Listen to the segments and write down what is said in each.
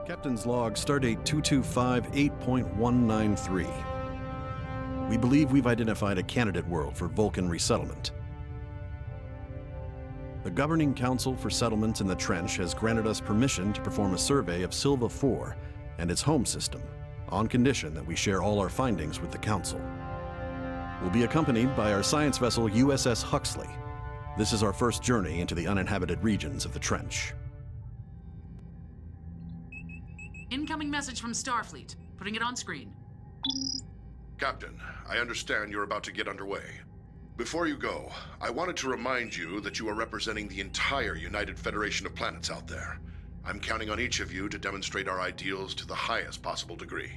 Captain's log, stardate 2258.193. We believe we've identified a candidate world for Vulcan resettlement. The Governing Council for Settlements in the Trench has granted us permission to perform a survey of Silva IV and its home system, on condition that we share all our findings with the Council. We'll be accompanied by our science vessel USS Huxley. This is our first journey into the uninhabited regions of the Trench. Incoming message from Starfleet. Putting it on screen. Captain, I understand you're about to get underway. Before you go, I wanted to remind you that you are representing the entire United Federation of Planets out there. I'm counting on each of you to demonstrate our ideals to the highest possible degree.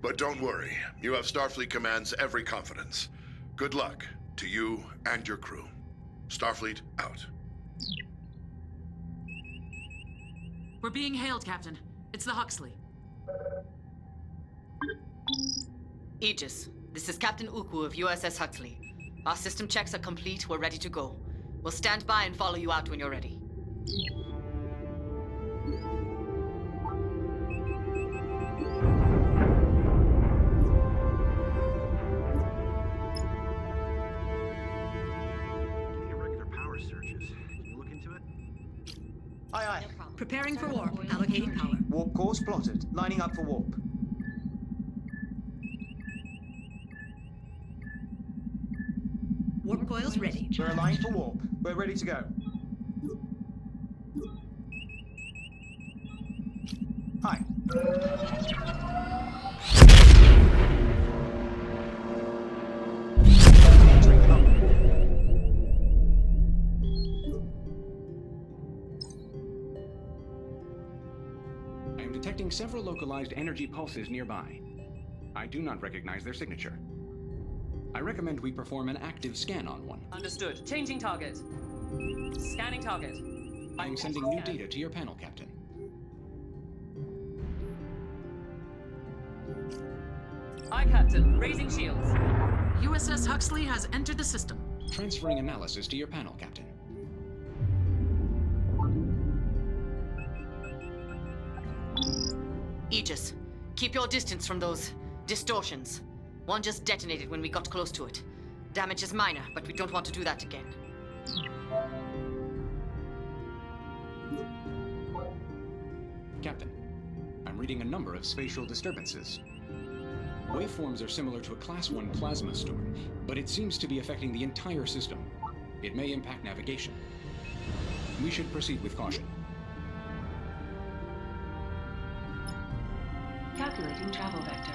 But don't worry, you have Starfleet Command's every confidence. Good luck to you and your crew. Starfleet out. We're being hailed, Captain. It's the Huxley. Aegis, this is Captain Ukwu of USS Huxley. Our system checks are complete. We're ready to go. We'll stand by and follow you out when you're ready. Getting irregular power surges. Can you look into it? Aye, aye. Preparing for warp. Allocating power. Warp course plotted. Lining up for warp. Warp coils ready. We're aligned for warp. We're ready to go. Hi. Entering anomaly. I am detecting several localized energy pulses nearby. I do not recognize their signature. I recommend we perform an active scan on one. Understood. Changing target. Scanning target. I am sending new data to your panel, Captain. Aye, Captain. Raising shields. USS Huxley has entered the system. Transferring analysis to your panel, Captain. Aegis, keep your distance from those distortions. One just detonated when we got close to it. Damage is minor, but we don't want to do that again. Captain, I'm reading a number of spatial disturbances. Waveforms are similar to a Class 1 plasma storm, but it seems to be affecting the entire system. It may impact navigation. We should proceed with caution. Calculating travel vector.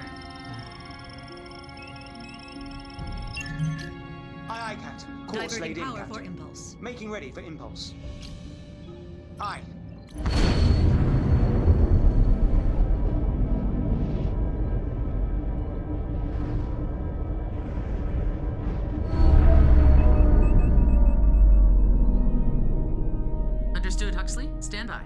Aye, aye, Captain. Course laid Diverting in, power Captain. for impulse. Making ready for impulse. Aye. Understood, Huxley. Stand by.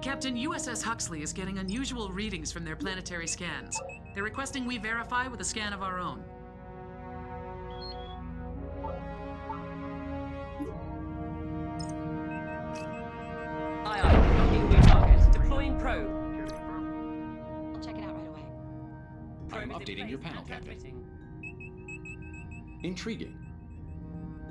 Captain, USS Huxley is getting unusual readings from their planetary scans. They're requesting we verify with a scan of our own. Aye, aye. Locking new target. Deploying probe. I'll check it out right away. I'm Probe is in updating your place panel, and Captain. transmitting. Intriguing.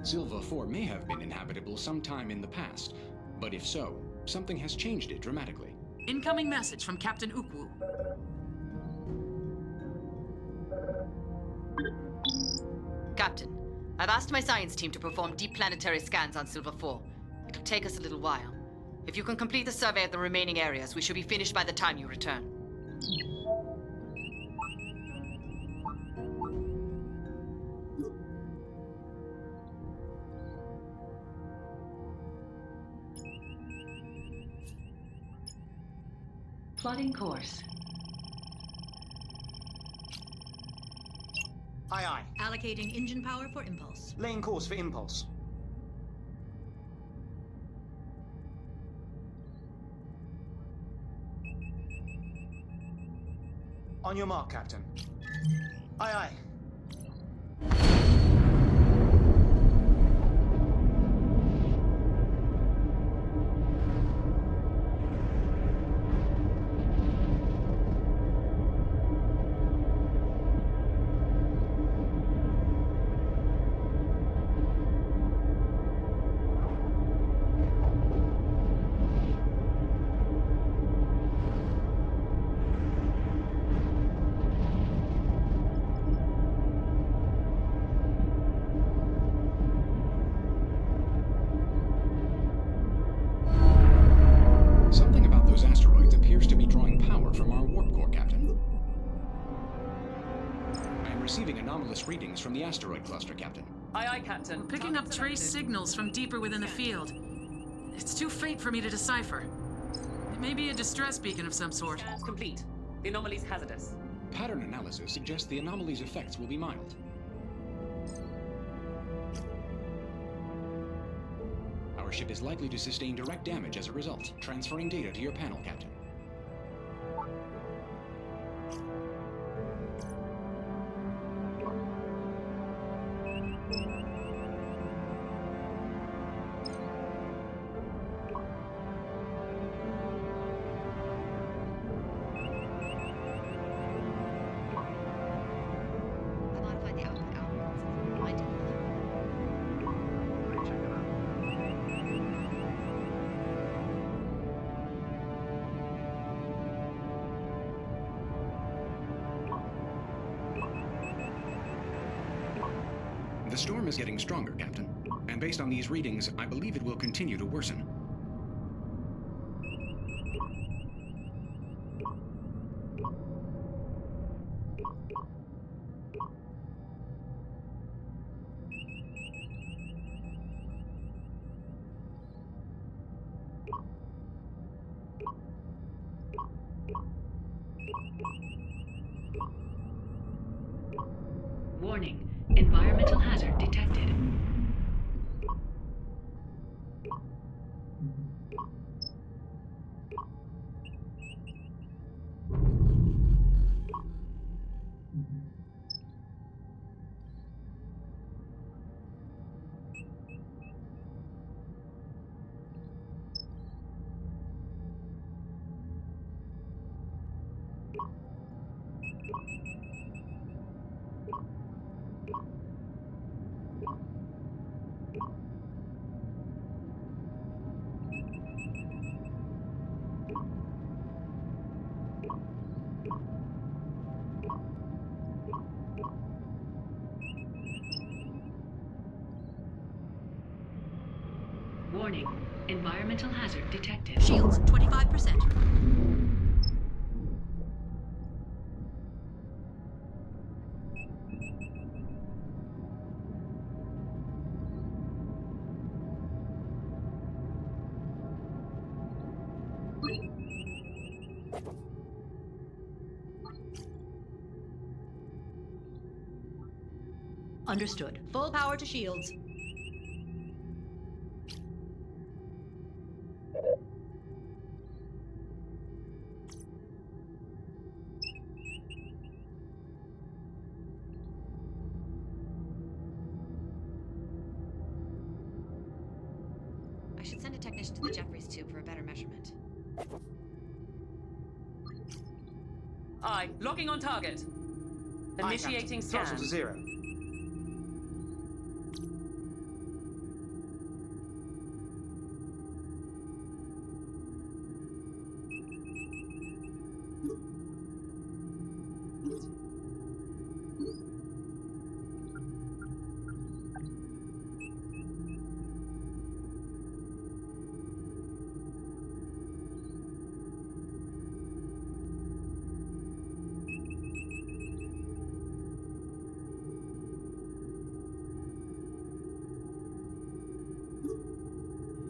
Silva IV may have been inhabitable sometime in the past, but if so, something has changed it dramatically. Incoming message from Captain Ukwu. Captain, I've asked my science team to perform deep planetary scans on Silva IV. It'll take us a little while. If you can complete the survey of the remaining areas, we should be finished by the time you return. Plotting course. Aye, aye. Allocating engine power for impulse. Laying course for impulse. On your mark, Captain. Aye, aye. receiving anomalous readings from the asteroid cluster, Captain. Aye, aye, Captain. We're picking up trace signals from deeper within the field. It's too faint for me to decipher. It may be a distress beacon of some sort. Scans complete. The anomaly's hazardous. Pattern analysis suggests the anomaly's effects will be mild. Our ship is likely to sustain direct damage as a result, transferring data to your panel, Captain. I modified the output algorithms. I did Check it out. The storm is getting stronger, Captain. And based on these readings, I believe it will continue to worsen. Warning. Environmental hazard detected. Warning. Environmental hazard detected. Shields, 25%. Understood. Full power to shields. I should send a technician to the Jeffries tube for a better measurement. Aye, locking on target. Aye, Initiating Captain. Throttle scan. to 0.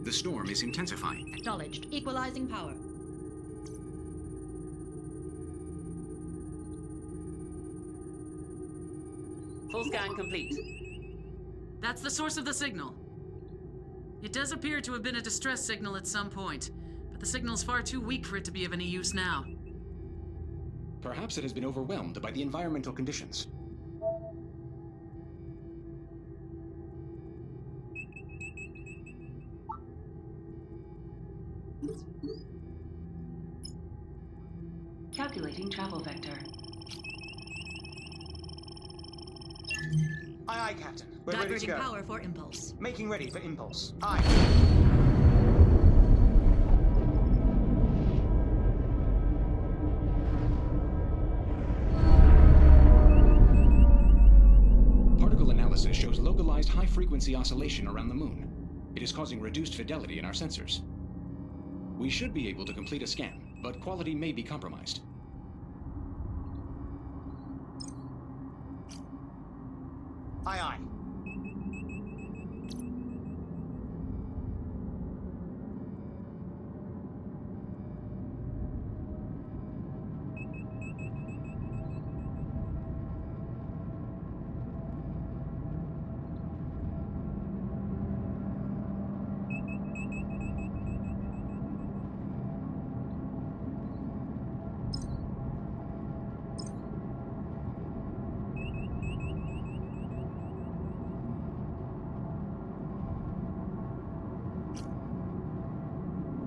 The storm is intensifying. Acknowledged. Equalizing power. Full scan complete. That's the source of the signal. It does appear to have been a distress signal at some point, but the signal's far too weak for it to be of any use now. Perhaps it has been overwhelmed by the environmental conditions. Calculating travel vector. Aye, aye, Captain. We're ready to Diverting go. power for impulse. Making ready for impulse. Aye. Particle analysis shows localized high-frequency oscillation around the moon. It is causing reduced fidelity in our sensors. We should be able to complete a scan, but quality may be compromised. Aye, aye.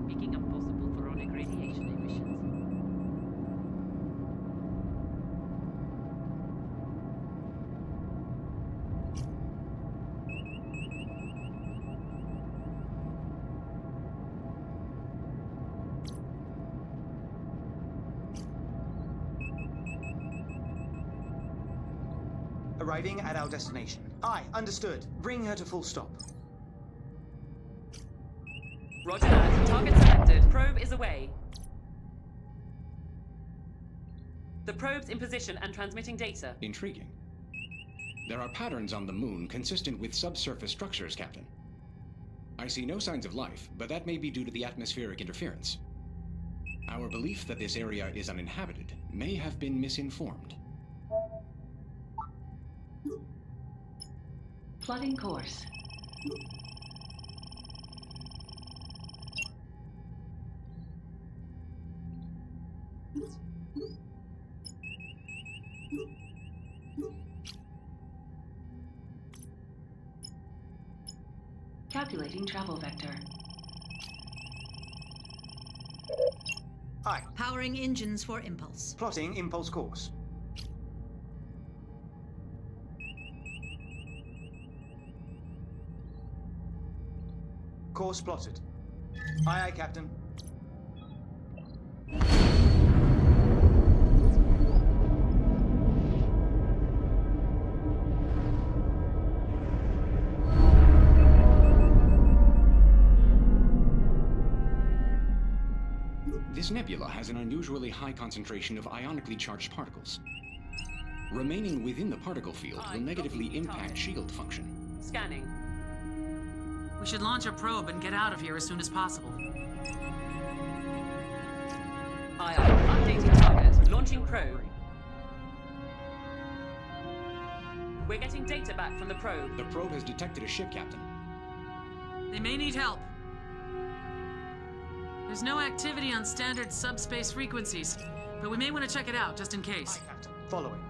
Speaking of possible photonic radiation emissions. Arriving at our destination. Aye, understood. Bring her to full stop. Roger that. Target selected. Probe is away. The probe's in position and transmitting data. Intriguing. There are patterns on the moon consistent with subsurface structures, Captain. I see no signs of life, but that may be due to the atmospheric interference. Our belief that this area is uninhabited may have been misinformed. Plotting course. Calculating travel vector. Aye. Powering engines for impulse. Plotting impulse course. Course plotted. Aye, aye, Captain. This nebula has an unusually high concentration of ionically charged particles. Remaining within the particle field will negatively impact shield function. Scanning. We should launch a probe and get out of here as soon as possible. Aye, aye. Updating target. Launching probe. We're getting data back from the probe. The probe has detected a ship, Captain. They may need help. There's no activity on standard subspace frequencies, but we may want to check it out just in case. Aye, Captain. Following.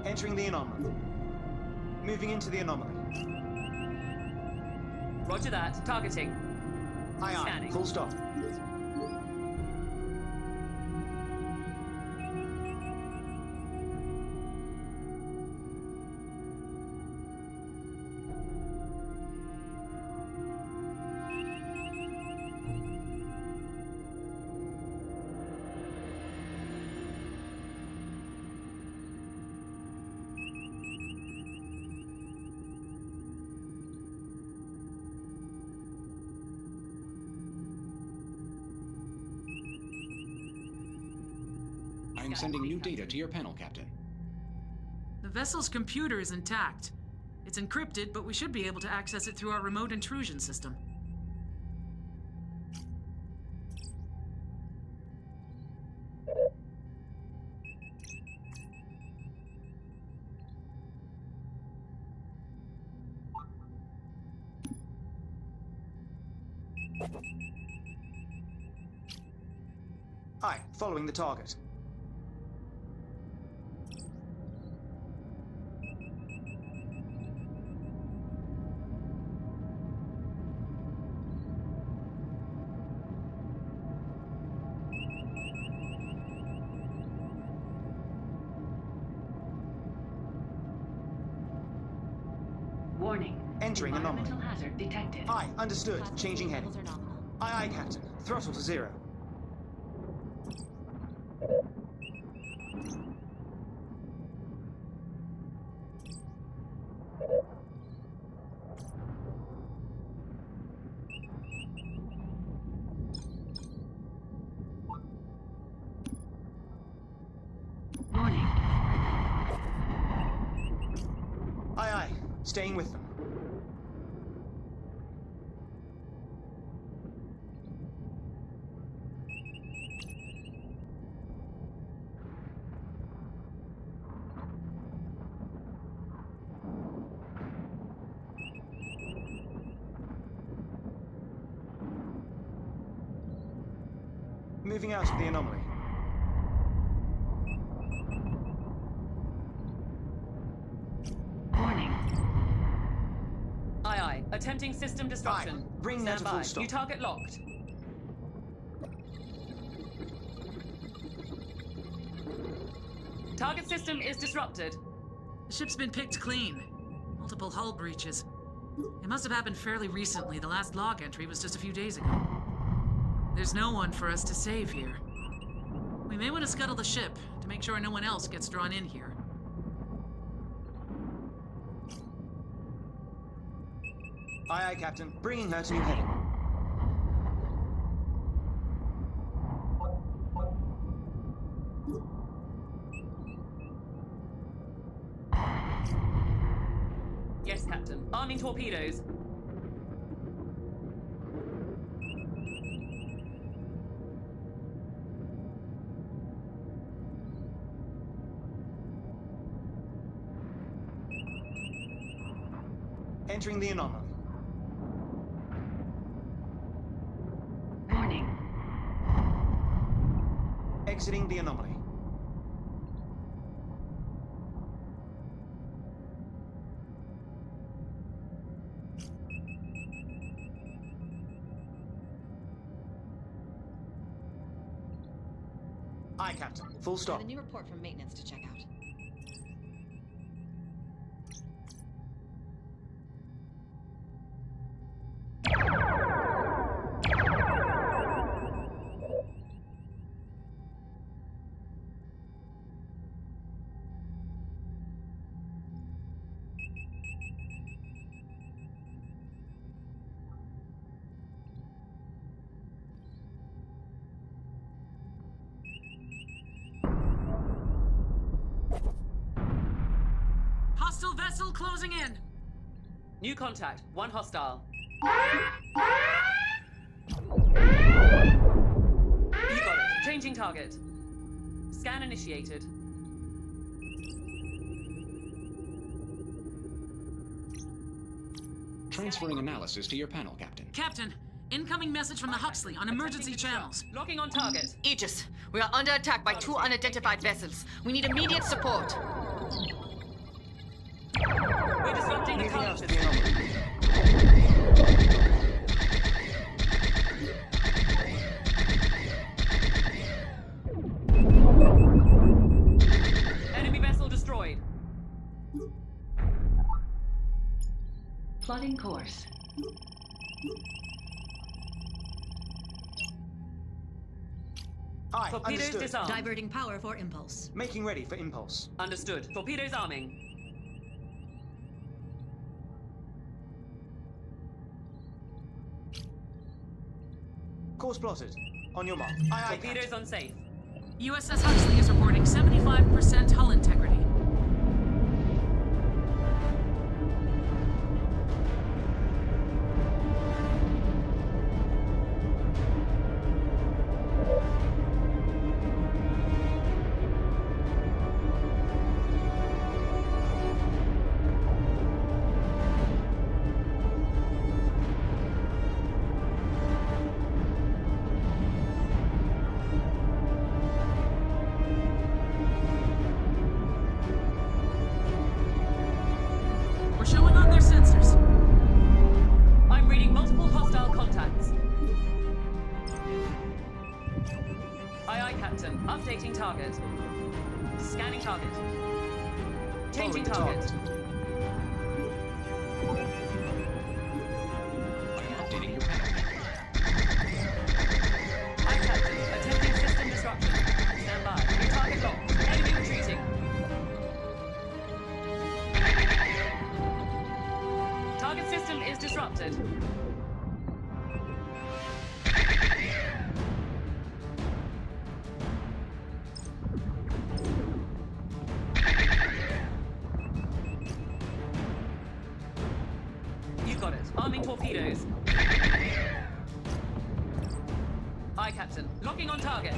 Entering the anomaly. Moving into the anomaly. Roger that. Targeting. Aye, aye. Scanning. Full stop. I'm sending new data to your panel, Captain. The vessel's computer is intact. It's encrypted, but we should be able to access it through our remote intrusion system. Aye, following the target. Warning. Entering anomaly. Environmental hazard detected. Aye, understood. Changing heading. Levels are nominal. Aye, aye, Captain. Throttle to 0. Warning. Aye, aye. Staying with them. Moving out of the anomaly. Warning. Aye, aye. Attempting system disruption. Aye. Bring that to Stand full by. stop. New target locked. Target system is disrupted. The ship's been picked clean. Multiple hull breaches. It must have happened fairly recently. The last log entry was just a few days ago. There's no one for us to save here. We may want to scuttle the ship to make sure no one else gets drawn in here. Aye, aye, Captain. Bringing her to new heading. Yes, Captain. Arming torpedoes. Entering the anomaly. Warning. Exiting the anomaly. Aye, Captain. Full I stop. have a new report from maintenance to check out. Hostile vessel closing in! New contact. One hostile. You got it. Changing target. Scan initiated. Transferring analysis to your panel, Captain. Captain, incoming message from the Huxley on emergency channels. Locking on target. Aegis, we are under attack by 2 unidentified vessels. We need immediate support. We're disrupting the Moving out current of the system. anomaly. Enemy vessel destroyed. Plotting course. Aye, Torpedoes understood. disarmed. Diverting power for impulse. Making ready for impulse. Understood. Torpedoes arming. Course plotted. On your mark. Aye, aye, Torpedoes Captain. unsafe. USS Huxley is reporting 75% hull integrity. We're showing on their sensors. I'm reading multiple hostile contacts. Aye, aye, Captain. Updating target. Scanning target. Changing Following the target. Aye, Captain. Locking on target.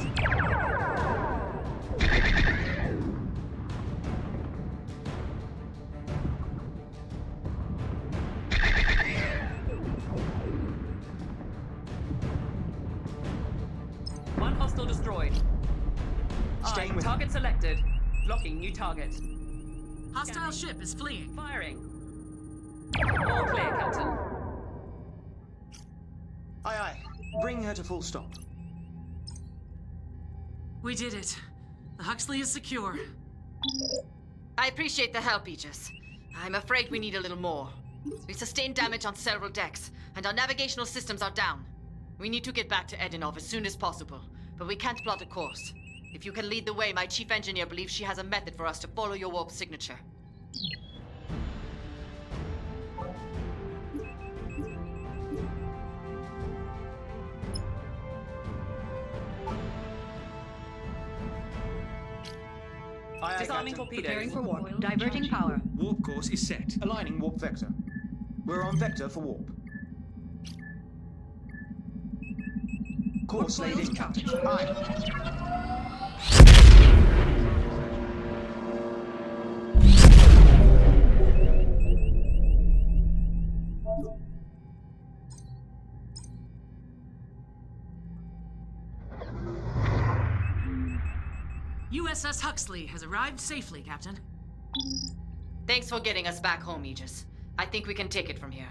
One hostile destroyed. Staying Aye, with target selected. Locking new target. Hostile ship is fleeing. Firing. All clear, Captain. Aye, aye. Bring her to full stop. We did it. The Huxley is secure. I appreciate the help, Aegis. I'm afraid we need a little more. We've sustained damage on several decks, and our navigational systems are down. We need to get back to Edinov as soon as possible, but we can't plot a course. If you can lead the way, my chief engineer believes she has a method for us to follow your warp signature. Aye, aye, Disarming Captain. torpedoes. Preparing for warp. Diverting power. Warp course is set. Aligning warp vector. We're on vector for warp. Course laid in, Captain. Aye. USS Huxley has arrived safely, Captain. Thanks for getting us back home, Aegis. I think we can take it from here.